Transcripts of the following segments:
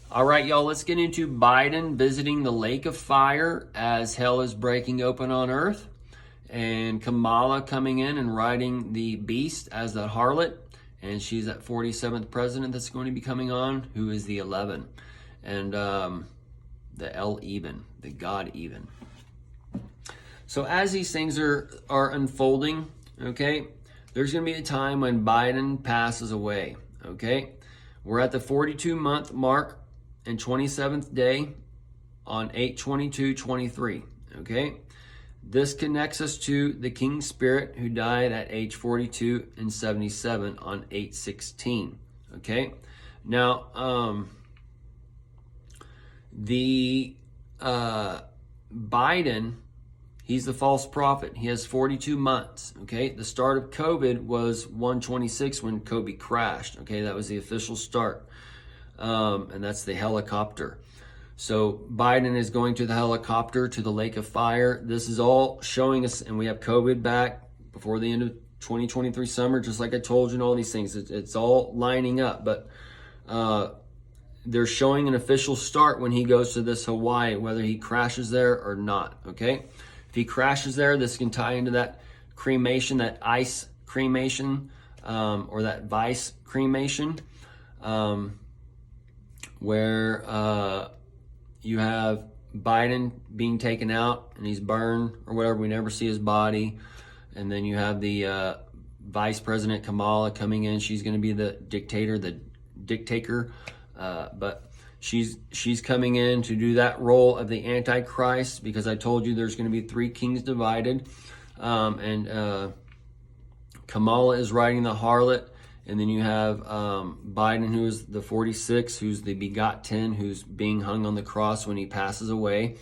All right, y'all, let's get into Biden visiting the lake of fire as hell is breaking open on earth, and Kamala coming in and riding the beast as the harlot, and she's that 47th president that's going to be coming on, who is the 11, and the El Even, the God Even. So as these things are unfolding, okay, there's going to be a time when Biden passes away, okay? We're at the 42-month mark and 27th day on 8/22/23, okay? This connects us to the King Spirit who died at age 42 and 77 on 8/16, okay? Now, Biden, he's the false prophet. He has 42 months, okay? The start of COVID was 1/26 when COVID crashed, okay? That was the official start. And that's the helicopter. So Biden is going to the helicopter to the lake of fire. This is all showing us, and we have COVID back before the end of 2023 summer, just like I told you, and all these things. It's all lining up, but they're showing an official start when he goes to this Hawaii, whether he crashes there or not, okay? If he crashes there, this can tie into that cremation, that ice cremation, or that vice cremation, where you have Biden being taken out and he's burned or whatever. We never see his body. And then you have the Vice President Kamala coming in. She's going to be the dictator. But she's coming in to do that role of the Antichrist, because I told you there's going to be three kings divided. And Kamala is riding the harlot. And then you have Biden, who is the 46, who's the begotten, who's being hung on the cross when he passes away.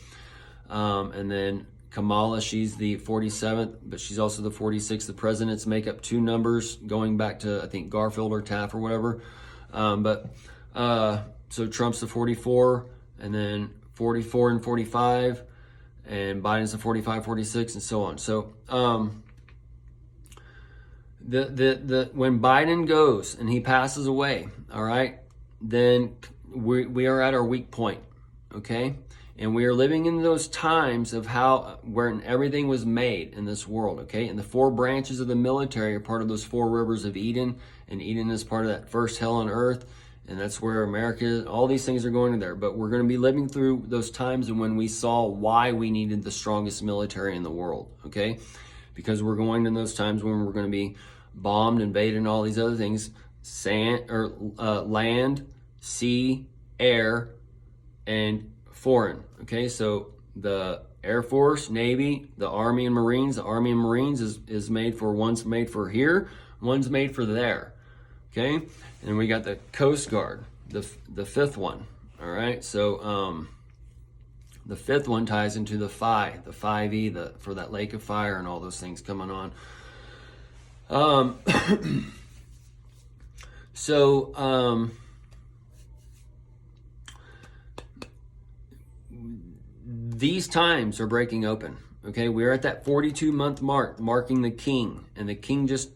And then Kamala, she's the 47th, but she's also the 46th. The presidents make up two numbers, going back to, I think, Garfield or Taft or whatever. So Trump's the 44, and then 44 and 45, and Biden's the 45, 46, and so on. So, when Biden goes and he passes away, all right, then we are at our weak point, okay? And we are living in those times of when everything was made in this world, okay? And the four branches of the military are part of those four rivers of Eden, and Eden is part of that first hell on earth, and that's where America is. All these things are going there, but we're going to be living through those times and when we saw why we needed the strongest military in the world, okay? Because we're going in those times when we're going to be bombed, invaded, and all these other things, land, sea, air, and foreign. Okay, so the Air Force, Navy, the Army and Marines. The Army and Marines is made for, one's made for here, one's made for there. Okay, and then we got the Coast Guard, the fifth one. All right, so the fifth one ties into the 5E, for that lake of fire and all those things coming on. These times are breaking open. Okay, we're at that 42-month mark, marking the king, and the king just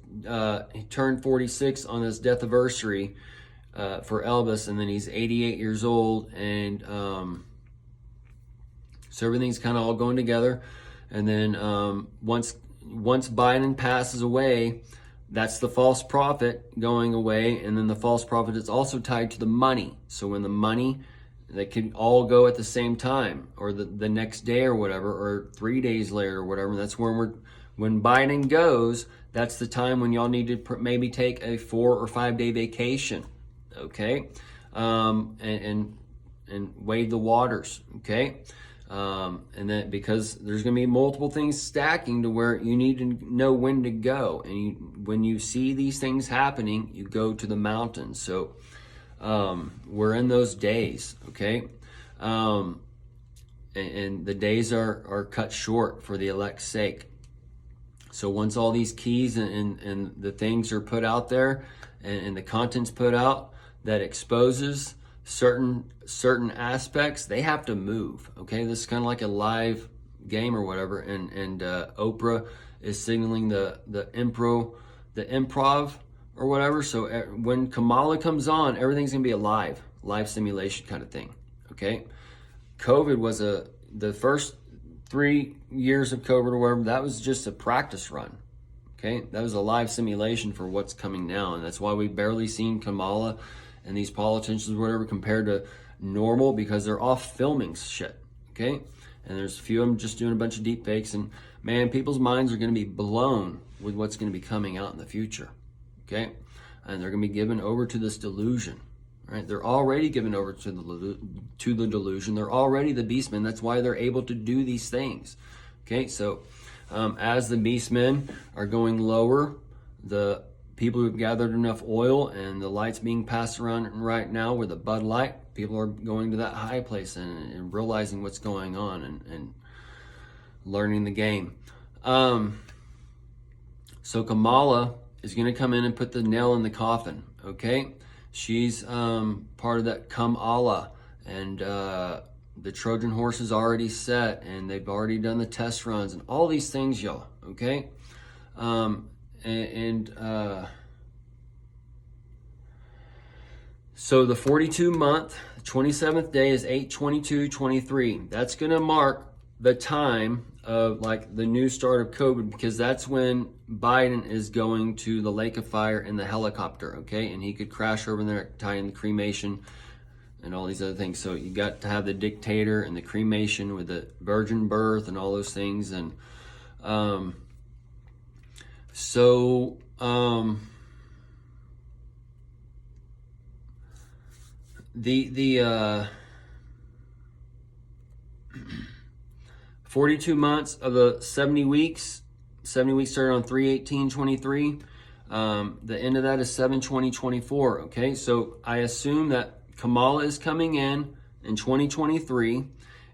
he turned 46 on his death anniversary for Elvis, and then he's 88 years old, and so everything's kind of all going together. And then once Biden passes away, that's the false prophet going away, and then the false prophet is also tied to the money. So when the money, they could all go at the same time, or the next day or whatever, or 3 days later or whatever. That's when Biden goes, that's the time when y'all need to maybe take a 4 or 5 day vacation, okay? And wade the waters, okay? And then because there's going to be multiple things stacking to where you need to know when to go. And when you see these things happening, you go to the mountains. So we're in those days, okay? And the days are cut short for the elect's sake. So once all these keys and the things are put out there, and the content's put out that exposes certain aspects, they have to move. Okay, this is kind of like a live game or whatever, and Oprah is signaling the improv or whatever. So when Kamala comes on, everything's gonna be alive. live simulation kind of thing. Okay, COVID was the first 3 years of COVID or whatever, that was just a practice run. Okay, that was a live simulation for what's coming now, and that's why we barely seen Kamala and these politicians or whatever compared to normal, because they're off filming shit. Okay, and there's a few of them just doing a bunch of deep fakes, and man, people's minds are going to be blown with what's going to be coming out in the future. Okay, and they're going to be given over to this delusion. Right? They're already given over to the delusion. They're already the beastmen. That's why they're able to do these things. Okay, so as the beastmen are going lower, the people who've gathered enough oil and the lights being passed around right now with a Bud Light, people are going to that high place and realizing what's going on and learning the game. So Kamala is going to come in and put the nail in the coffin. Okay. She's part of that Kamala, and the Trojan horse is already set, and they've already done the test runs and all these things, y'all. Okay, so the 42-month, 27th day is 8/22/23. That's gonna mark the time of like the new start of COVID, because that's when Biden is going to the lake of fire in the helicopter, okay? And he could crash over there, tie in the cremation and all these other things. So you got to have the dictator and the cremation with the virgin birth and all those things. And the 42 months of the 70 weeks started on 3/18/23. The end of that is 7/20/24. Okay, so I assume that Kamala is coming in 2023,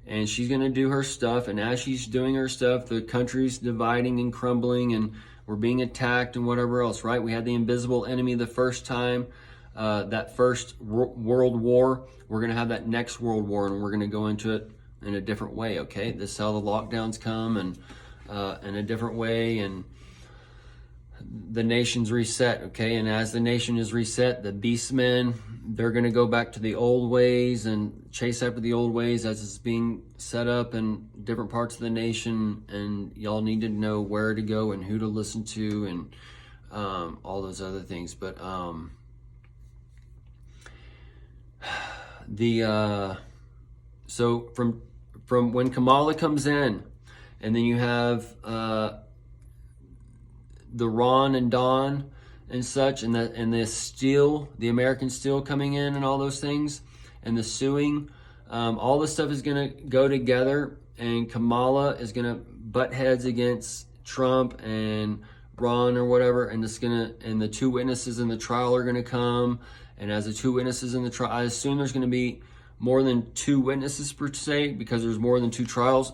and she's going to do her stuff. And as she's doing her stuff, the country's dividing and crumbling, and we're being attacked and whatever else. Right? We had the invisible enemy the first time. That first world war. We're going to have that next world war, and we're going to go into it in a different way. Okay, this is how the lockdowns come, and in a different way, and the nation's reset. Okay, and as the nation is reset, the beastmen, they're going to go back to the old ways and chase after the old ways as it's being set up in different parts of the nation. And y'all need to know where to go and who to listen to, and all those other things. But so from when Kamala comes in, and then you have the Ron and Don and such, and the steel, the American steel coming in, and all those things, and the suing, all this stuff is gonna go together, and Kamala is gonna butt heads against Trump and Ron or whatever, and the two witnesses in the trial are gonna come, and as the two witnesses in the trial, I assume there's gonna be more than two witnesses per se, because there's more than two trials.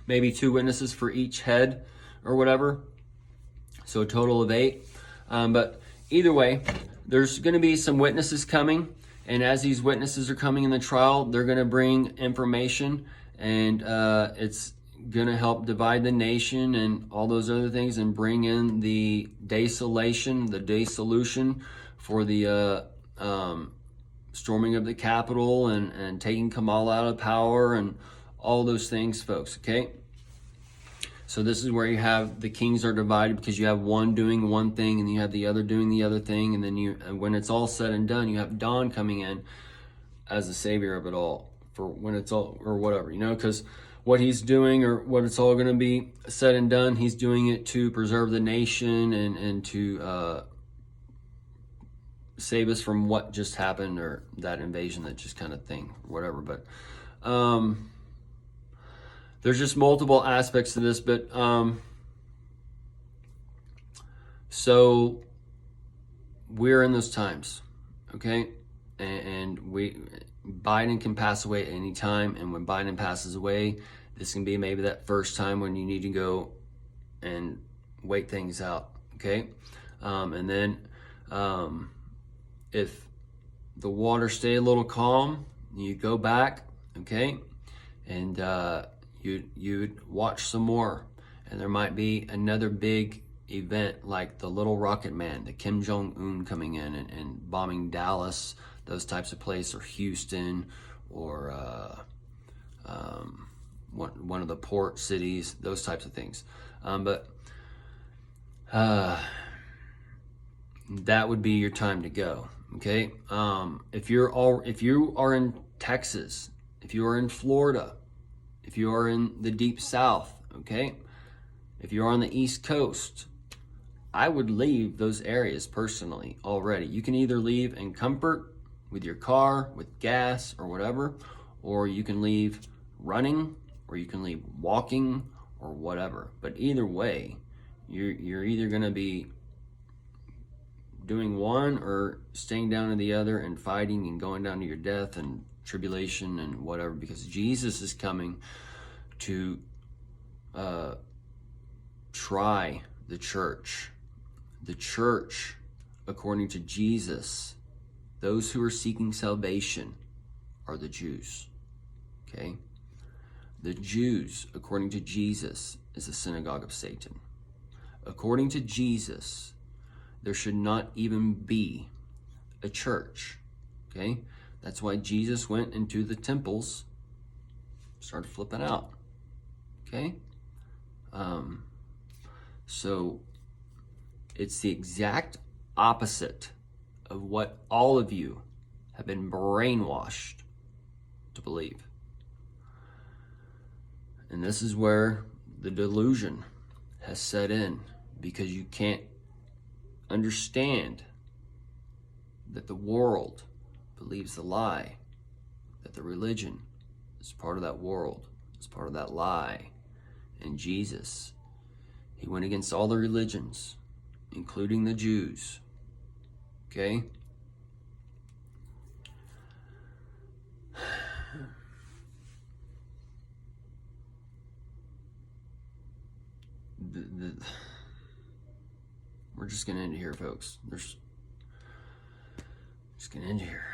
Maybe two witnesses for each head or whatever. So a total of 8. But either way, there's going to be some witnesses coming. And as these witnesses are coming in the trial, they're going to bring information. And it's going to help divide the nation and all those other things, and bring in the dissolution for the storming of the Capitol and taking Kamala out of power and all those things, folks. Okay, so this is where you have the kings are divided, because you have one doing one thing and you have the other doing the other thing, and then when it's all said and done, you have Don coming in as the savior of it all, for when it's all, or whatever, because what he's doing, or what it's all going to be said and done, he's doing it to preserve the nation and to save us from what just happened, or that invasion, that just kind of thing, whatever. But there's just multiple aspects to this. But so we're in those times, okay, and Biden can pass away at any time, and when Biden passes away, this can be maybe that first time when you need to go and wait things out, okay, and then if the water stay a little calm, you go back, okay, and you'd watch some more, and there might be another big event like the little rocket man, the Kim Jong-un coming in and bombing Dallas, those types of places, or Houston, or one of the port cities, those types of things. But that would be your time to go. Okay. If you are in Texas, if you are in Florida, if you are in the deep South, okay, if you're on the East Coast, I would leave those areas personally already. You can either leave in comfort with your car, with gas or whatever, or you can leave running, or you can leave walking, or whatever. But either way, you're either going to be doing one or staying down to the other and fighting and going down to your death and tribulation and whatever, because Jesus is coming to try the church. The church, according to Jesus, those who are seeking salvation are the Jews. Okay? The Jews, according to Jesus, is the synagogue of Satan. According to Jesus, there should not even be a church. Okay? That's why Jesus went into the temples, started flipping out. Okay? So it's the exact opposite of what all of you have been brainwashed to believe. And this is where the delusion has set in, because you can't understand that the world believes the lie, that the religion is part of that world, is part of that lie. And Jesus, he went against all the religions, including the Jews. Okay? We're just going to end it here, folks. Just going to end it here.